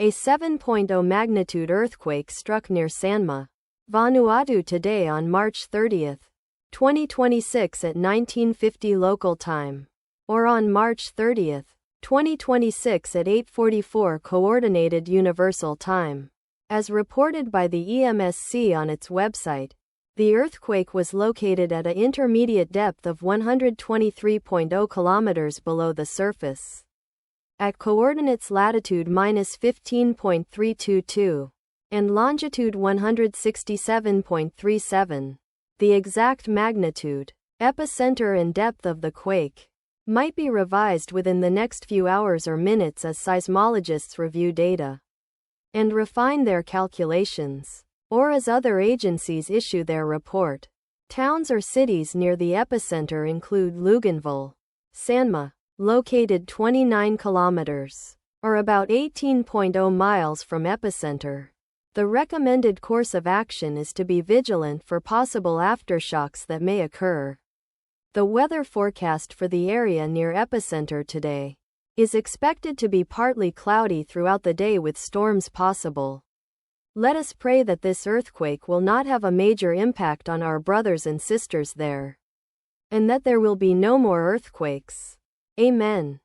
A 7.0 magnitude earthquake struck near Sanma, Vanuatu today on March 30, 2026 at 1950 local time, or on March 30, 2026 at 8:44 Coordinated Universal Time. As reported by the EMSC on its website, the earthquake was located at an intermediate depth of 123.0 kilometers below the surface, at coordinates latitude -15.322 and longitude 167.37. The exact magnitude, epicenter and depth of the quake might be revised within the next few hours or minutes as seismologists review data and refine their calculations, or as other agencies issue their report. Towns or cities near the epicenter include Luganville, Sanma, located 29 kilometers, or about 18.0 miles from epicenter. The recommended course of action is to be vigilant for possible aftershocks that may occur. The weather forecast for the area near epicenter today is expected to be partly cloudy throughout the day with storms possible. Let us pray that this earthquake will not have a major impact on our brothers and sisters there, and that there will be no more earthquakes. Amen.